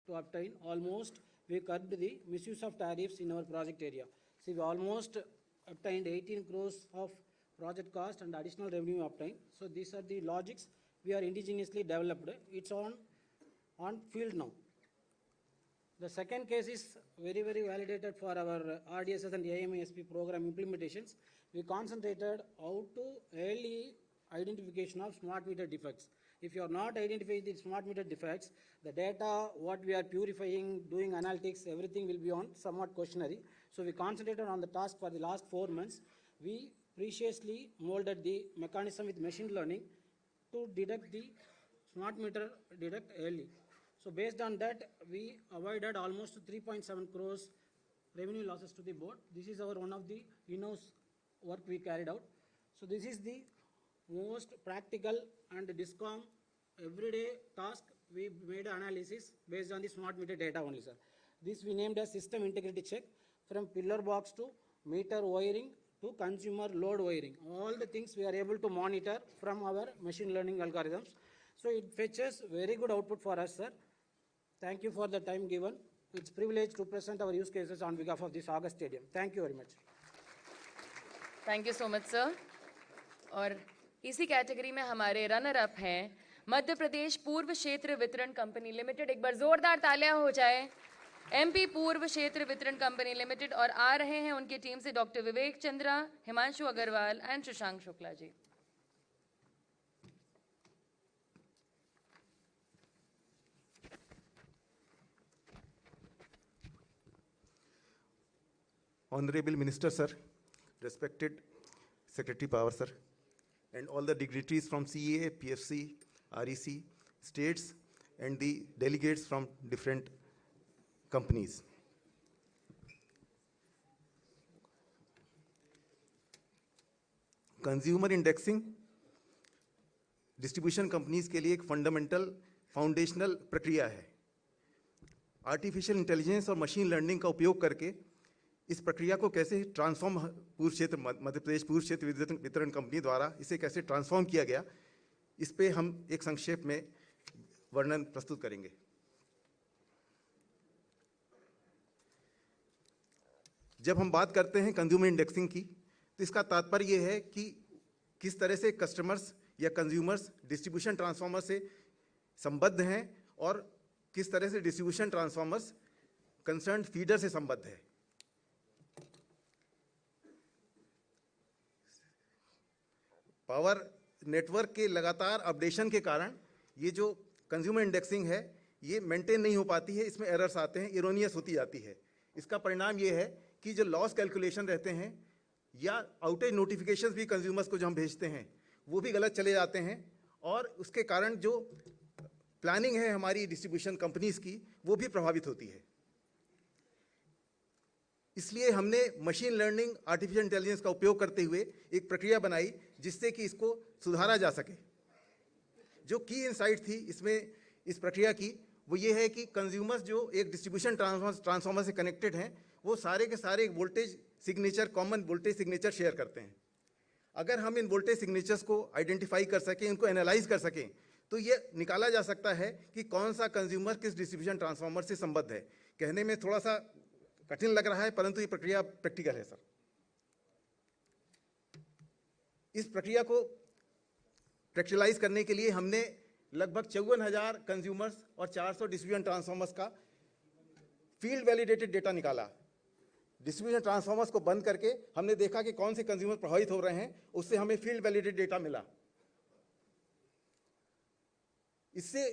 to obtain. Almost we curbed the misuse of tariffs in our project area. See, we almost obtained 18 crores of project cost and additional revenue obtained. So these are the logics we are indigenously developed. It's on field now. The second case is very validated for our RDSS and AMASP program implementations. We concentrated how to early identification of smart meter defects. If you are not identifying the smart meter defects, the data, what we are purifying, doing analytics, everything will be on somewhat questionary. So we concentrated on the task for the last 4 months. We preciously molded the mechanism with machine learning to detect the smart meter detect early. So based on that, we avoided almost 3.7 crores revenue losses to the board. This is our one of the in-house work we carried out. So this is the most practical and DISCOM everyday task. We made analysis based on the smart meter data only, sir. This we named as system integrity check, from pillar box to meter wiring to consumer load wiring. All the things we are able to monitor from our machine learning algorithms. So it fetches very good output for us, sir. Thank you for the time given. It's a privilege to present our use cases on behalf of this August Stadium. Thank you very much. Thank you so much, sir. और इसी category में हमारे runner up हैं मध्य प्रदेश पूर्व क्षेत्र वितरण company limited. एक बार जोरदार तालियां हो जाए. एमपी पूर्व क्षेत्र वितरण कंपनी लिमिटेड. और आ रहे हैं उनकी टीम से doctor Vivek Chandra, Himanshu Agarwal and Shashank Shukla ji. Honorable Minister, sir, respected Secretary Power, sir, and all the dignitaries from CEA, PFC, REC, states, and the delegates from different companies. Consumer indexing distribution companies के लिए एक फंडामेंटल फाउंडेशनल प्रक्रिया है. आर्टिफिशियल इंटेलिजेंस और machine learning का उपयोग करके इस प्रक्रिया को कैसे ट्रांसफॉर्म पूर्व क्षेत्र मध्य प्रदेश पूर्व क्षेत्र वितरण कंपनी द्वारा इसे कैसे ट्रांसफॉर्म किया गया, इस पे हम एक संक्षेप में वर्णन प्रस्तुत करेंगे. जब हम बात करते हैं कंज्यूमर इंडेक्सिंग की, तो इसका तात्पर्य यह है कि किस तरह से कस्टमर्स या कंज्यूमर्स डिस्ट्रीब्यूशन ट्रांसफार्मर से संबद्ध हैं और किस तरह से डिस्ट्रीब्यूशन ट्रांसफार्मर्स कंसर्न फीडर से संबद्ध है. पावर नेटवर्क के लगातार अपडेशन के कारण ये जो कंज्यूमर इंडेक्सिंग है ये मेंटेन नहीं हो पाती है, इसमें एरर्स आते हैं, इरोनियस होती जाती है. इसका परिणाम ये है कि जो लॉस कैलकुलेशन रहते हैं या आउटेज नोटिफिकेशंस भी कंज्यूमर्स को जो हम भेजते हैं वो भी गलत चले जाते हैं और उसके कारण जो प्लानिंग है हमारी डिस्ट्रीब्यूशन कंपनीज की वो भी प्रभावित होती है. इसलिए हमने मशीन लर्निंग आर्टिफिशियल इंटेलिजेंस का उपयोग करते हुए एक प्रक्रिया बनाई जिससे कि इसको सुधारा जा सके. जो की इनसाइट थी इसमें इस प्रक्रिया की वो ये है कि कंज्यूमर्स जो एक डिस्ट्रीब्यूशन ट्रांसफार्मर से कनेक्टेड हैं वो सारे के सारे एक voltage signature, common voltage signature share करते हैं. अगर हम इन वोल्टेज सिग्नेचर्स को आइडेंटिफाई कर सकें, इनको एनालाइज कर सकें, तो ये निकाला जा सकता है कि कौन सा कंज्यूमर किस डिस्ट्रीब्यूशन ट्रांसफार्मर से संबद्ध है. कहने में थोड़ा सा कठिन लग रहा है परंतु ये प्रक्रिया प्रैक्टिकल है सर. इस प्रक्रिया को प्रैक्टिकलाइज करने के लिए हमने लगभग 54,000 कंज्यूमर्स और 400 डिस्ट्रीब्यूशन ट्रांसफार्मर्स का फील्ड वैलिडेटेड डेटा निकाला. डिस्ट्रीब्यूशन ट्रांसफार्मर्स को बंद करके हमने देखा कि कौन से कंज्यूमर प्रभावित हो रहे हैं, उससे हमें फील्ड वैलिडेटेड डेटा मिला. इससे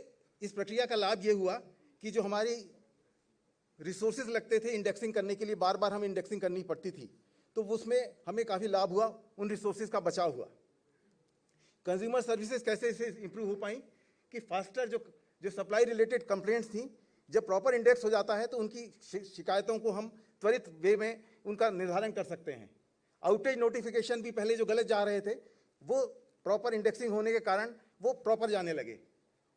इस प्रक्रिया का लाभ ये हुआ कि जो हमारी रिसोर्सेज लगते थे इंडेक्सिंग करने के लिए, बार बार हमें इंडेक्सिंग करनी पड़ती थी, तो उसमें हमें काफ़ी लाभ हुआ, उन रिसोर्सेज का बचाव हुआ. कंज्यूमर सर्विसेज कैसे इसे इंप्रूव हो पाई कि फास्टर जो सप्लाई रिलेटेड कंप्लेंट्स थी, जब प्रॉपर इंडेक्स हो जाता है तो उनकी शिकायतों को हम त्वरित वे में उनका निर्धारण कर सकते हैं. आउटेज नोटिफिकेशन भी पहले जो गलत जा रहे थे वो प्रॉपर इंडेक्सिंग होने के कारण वो प्रॉपर जाने लगे.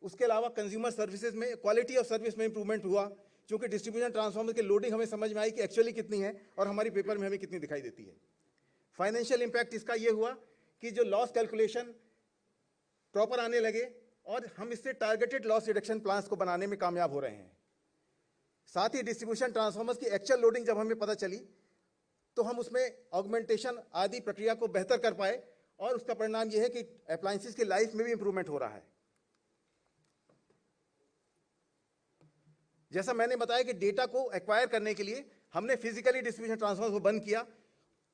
उसके अलावा कंज्यूमर सर्विसेज में क्वालिटी ऑफ सर्विस में इंप्रूवमेंट हुआ क्योंकि डिस्ट्रीब्यूशन ट्रांसफार्मर की लोडिंग हमें समझ में आई कि एक्चुअली कितनी है और हमारी पेपर में हमें कितनी दिखाई देती है. फाइनेंशियल इंपैक्ट इसका ये हुआ कि जो लॉस कैलकुलेशन प्रॉपर आने लगे और हम इससे टारगेटेड लॉस रिडक्शन प्लान्स को बनाने में कामयाब हो रहे हैं. साथ ही डिस्ट्रीब्यूशन ट्रांसफार्मर्स की एक्चुअल लोडिंग जब हमें पता चली तो हम उसमें ऑगमेंटेशन आदि प्रक्रिया को बेहतर कर पाए और उसका परिणाम यह है कि अप्लायंसेस की लाइफ में भी इंप्रूवमेंट हो रहा है। जैसा मैंने बताया कि डेटा को एक्वायर करने के लिए हमने फिजिकली डिस्ट्रीब्यूशन ट्रांसफार्मर को बंद किया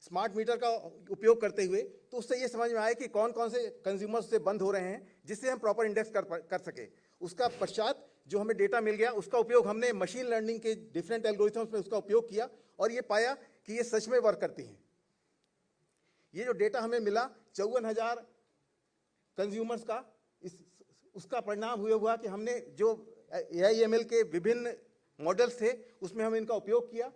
स्मार्ट मीटर का उपयोग करते हुए, तो उससे ये समझ में आया कि कौन कौन से कंज्यूमर्स से बंद हो रहे हैं जिससे हम प्रॉपर इंडेक्स कर सके। उसका पश्चात जो हमें डेटा मिल गया उसका उपयोग हमने मशीन लर्निंग के डिफरेंट एल्गोरिथम्स में उसका उपयोग किया और ये पाया कि ये सच में वर्क करती हैं। ये जो डेटा हमें मिला 54,000 कंज्यूमर्स का, उसका परिणाम हुआ कि हमने जो AIML के विभिन्न मॉडल्स थे उसमें हम इनका उपयोग किया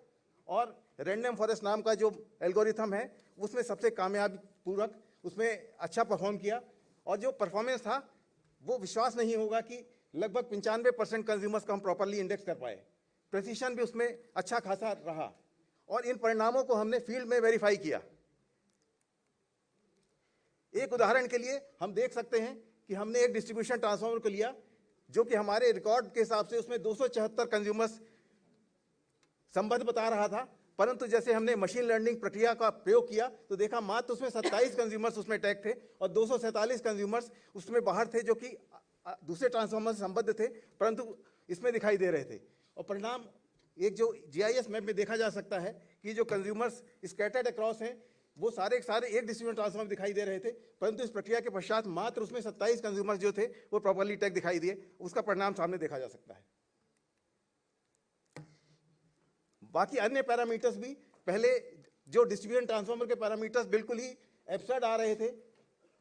और रैंडम फॉरेस्ट नाम का जो एल्गोरिथम है उसमें सबसे कामयाब पूर्वक उसमें अच्छा परफॉर्म किया और जो परफॉर्मेंस था वो विश्वास नहीं होगा कि लगभग 95% कंज्यूमर्स को हम प्रॉपरली इंडेक्स कर पाए। प्रेसिशन भी उसमें अच्छा खासा रहा और इन परिणामों को हमने फील्ड में वेरीफाई किया। एक उदाहरण के लिए हम देख सकते हैं कि हमने एक डिस्ट्रीब्यूशन ट्रांसफार्मर को लिया जो कि हमारे रिकॉर्ड के हिसाब से उसमें 274 कंज्यूमर्स संबद्ध बता रहा था, परंतु जैसे हमने मशीन लर्निंग प्रक्रिया का प्रयोग किया तो देखा मात्र उसमें 27 कंज्यूमर्स उसमें टैग थे और 247 कंज्यूमर्स उसमें बाहर थे जो कि दूसरे ट्रांसफार्मर से संबद्ध थे परंतु इसमें दिखाई दे रहे थे। और परिणाम एक जो GIS मैप में देखा जा सकता है कि जो कंज्यूमर्स स्कैटर्ड अक्रॉस हैं वो सारे एक डिस्ट्रीब्यूशन ट्रांसफार्मर दिखाई दे रहे थे, परंतु इस प्रक्रिया के पश्चात मात्र उसमें 27 कंज्यूमर्स जो थे वो प्रॉपरली टैग दिखाई दिए। उसका परिणाम सामने देखा जा सकता है। बाकी अन्य पैरामीटर्स भी, पहले जो डिस्ट्रीब्यूशन ट्रांसफार्मर के पैरामीटर्स बिल्कुल ही एब्सर्ड आ रहे थे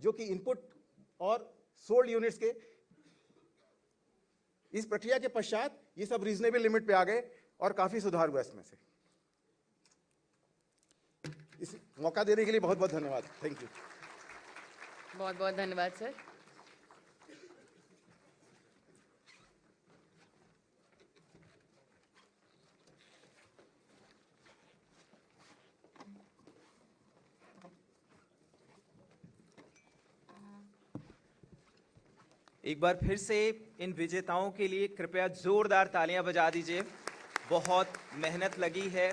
जो कि इनपुट और सोल्ड यूनिट्स के, इस प्रक्रिया के पश्चात ये सब रीजनेबल लिमिट पे आ गए और काफी सुधार हुआ इसमें से। इस मौका देने के लिए बहुत बहुत धन्यवाद। Thank you. बहुत बहुत धन्यवाद सर। एक बार फिर से इन विजेताओं के लिए कृपया जोरदार तालियां बजा दीजिए। बहुत मेहनत लगी है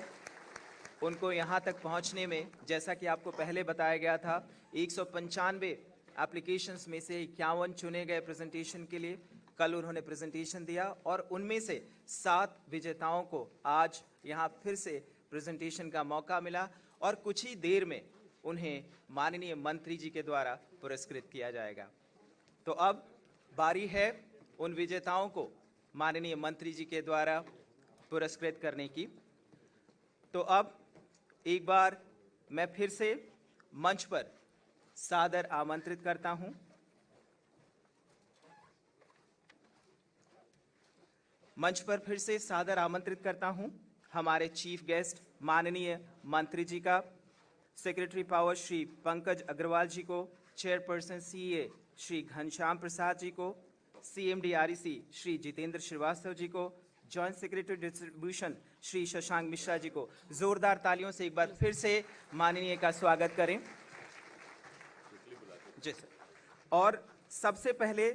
उनको यहाँ तक पहुँचने में। जैसा कि आपको पहले बताया गया था 195 एप्लीकेशंस में से 51 चुने गए प्रेजेंटेशन के लिए। कल उन्होंने प्रेजेंटेशन दिया और उनमें से 7 विजेताओं को आज यहाँ फिर से प्रेजेंटेशन का मौका मिला और कुछ ही देर में उन्हें माननीय मंत्री जी के द्वारा पुरस्कृत किया जाएगा। तो अब बारी है उन विजेताओं को माननीय मंत्री जी के द्वारा पुरस्कृत करने की। तो अब एक बार मैं फिर से मंच पर सादर आमंत्रित करता हूं हमारे चीफ गेस्ट माननीय मंत्री जी का, सेक्रेटरी पावर श्री पंकज अग्रवाल जी को, चेयरपर्सन CA श्री घनश्याम प्रसाद जी को, CMD REC श्री जितेंद्र श्रीवास्तव जी को, joint secretary distribution Shri Shashank Mishra ji को जोरदार तालियों से एक बार फिर से माननीय का स्वागत करें। जी सर। और सबसे पहले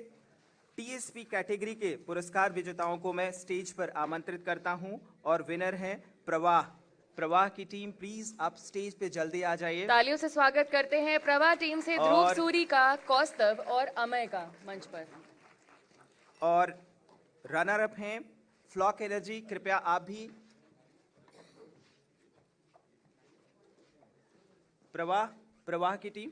TSP कैटेगरी के पुरस्कार विजेताओं को मैं स्टेज पर आमंत्रित करता हूं और विनर हैं प्रवाह की टीम। प्लीज आप स्टेज पे जल्दी आ जाइए। तालियों से स्वागत करते हैं प्रवाह टीम से ध्रुव और- सूरी का, कौस्तभ और अमय का मंच पर। और रनर अप हैं फ्लॉक एनर्जी। कृपया आप भी प्रवाह की टीम।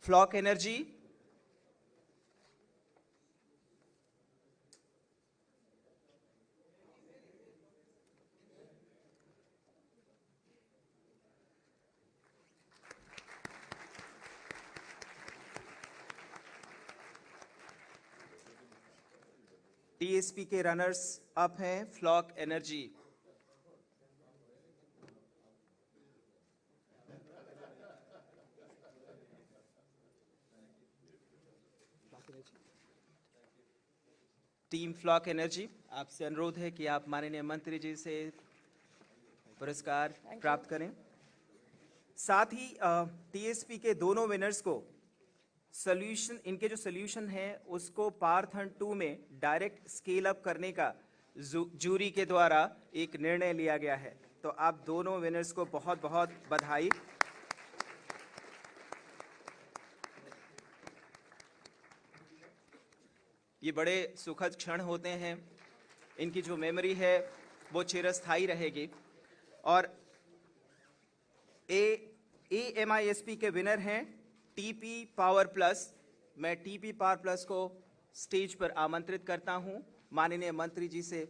Flock Energy. TSP के रनर्स अप हैं Flock Energy. Team Flock Energy, आपसे अनुरोध है कि आप माननीय मंत्री जी से पुरस्कार प्राप्त करें। साथ ही टीएसपी के दोनों विनर्स को सॉल्यूशन, इनके जो सॉल्यूशन है उसको पार्थन 2 में डायरेक्ट स्केल अप करने का जूरी के द्वारा एक निर्णय लिया गया है। तो आप दोनों विनर्स को बहुत बहुत बधाई। ये बड़े सुखद क्षण होते हैं, इनकी जो मेमोरी है वो चिरस्थायी रहेगी। और AMISP के विनर हैं TP पावर प्लस। मैं TP पावर प्लस को स्टेज पर आमंत्रित करता हूं माननीय मंत्री जी से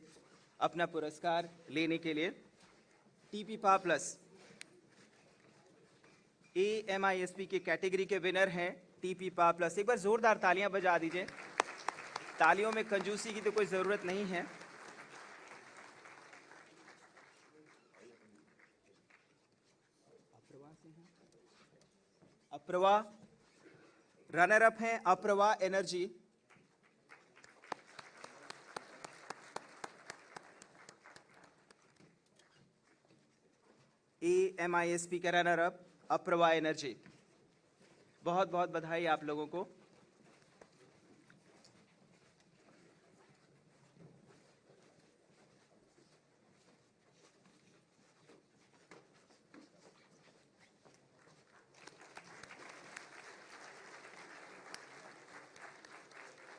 अपना पुरस्कार लेने के लिए। TP पावर प्लस AMISP के कैटेगरी के विनर हैं TP पावर प्लस। एक बार जोरदार तालियां बजा दीजिए। तालियों में कंजूसी की तो कोई जरूरत नहीं है। अप्रवा रनर अप हैं अप्रवा एनर्जी। AMISP का रनर अप अप्रवा एनर्जी। बहुत बहुत बधाई आप लोगों को।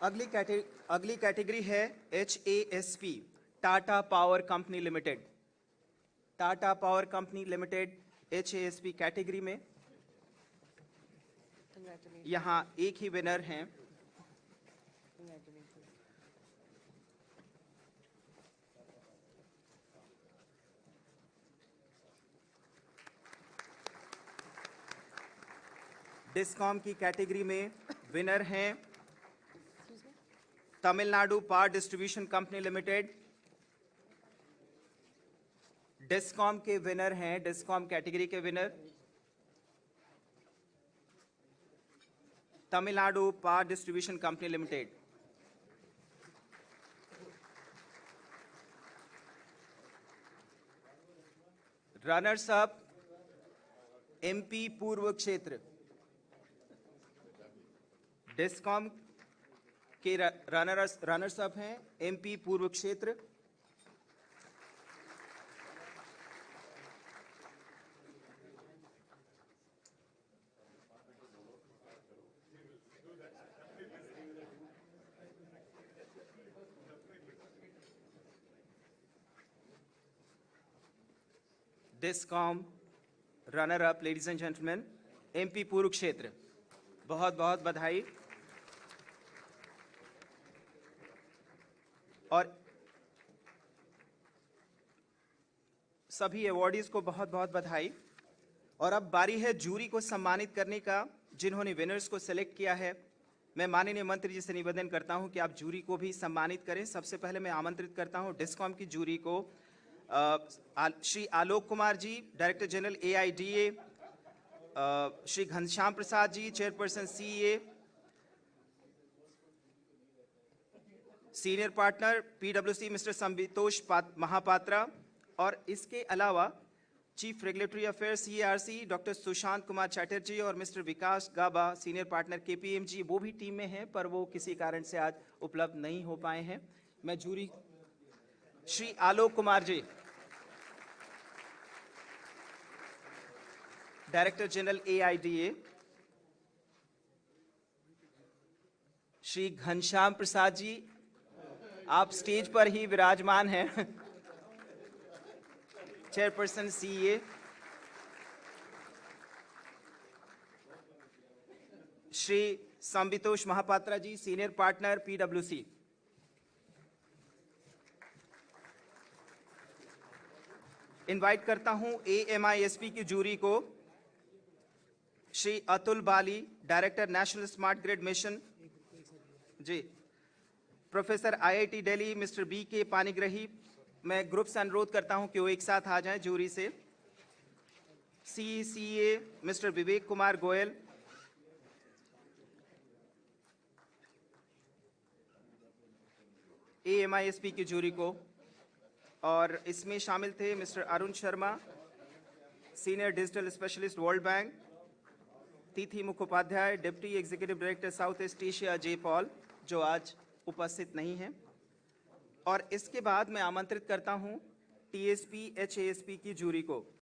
अगली कैटेगरी है HASP Tata power company limited. Tata power company limited HASP category में यहां एक ही विनर हैं। डिस्कॉम की कैटेगरी में विनर हैं Tamil Nadu power distribution company limited. Discom के विनर हैं, डिस्कॉम कैटेगरी के winner Tamil Nadu power distribution company limited. Runners up MP पूर्व क्षेत्र। डिस्कॉम के रनर्स अप हैं MP पूर्व क्षेत्र। Discom runner up ladies and gentleman MP पूर्व क्षेत्र। बहुत बहुत बधाई। और सभी अवॉर्डीज को बहुत बहुत बधाई। और अब बारी है जूरी को सम्मानित करने का, जिन्होंने विनर्स को सिलेक्ट किया है। मैं माननीय मंत्री जी से निवेदन करता हूं कि आप जूरी को भी सम्मानित करें। सबसे पहले मैं आमंत्रित करता हूं डिस्कॉम की जूरी को Shri Alok Kumar ji, director general AIDA, Shri Ghanshyam Prasad ji, chairperson CEA, senior partner PwC mister Sambitosh Mahapatra, और इसके अलावा chief regulatory affairs CARC doctor Sushant Kumar Chatterjee और mister Vikas Gaba, senior partner KPMG। वो भी टीम में हैं पर वो किसी कारण से आज उपलब्ध नहीं हो पाए हैं। मैं jury Shri Alok Kumar ji, director general AIDA, Shri Ghanshyam Prasad ji, आप स्टेज पर ही विराजमान हैं, chairperson CEA, Shri Sambitosh Mahapatra ji, senior partner PwC। Invite करता हूं AMISP की जूरी को Shri Atul Bali, director national smart grid mission ji, professor IIT Delhi mister BK Panigrahi. मैं ग्रुप से अनुरोध करता हूं कि वो एक साथ आ जाएं जूरी से। CECA mister Vivek Kumar Goyal, AMISP की जूरी को, और इसमें शामिल थे mister Arun Sharma, senior digital specialist world bank, Tithi Mukhopadhyay, deputy executive director south east Asia J Paul, जो आज उपस्थित नहीं हैं। और इसके बाद मैं आमंत्रित करता हूं टीएसपी एचएएसपी की जूरी को।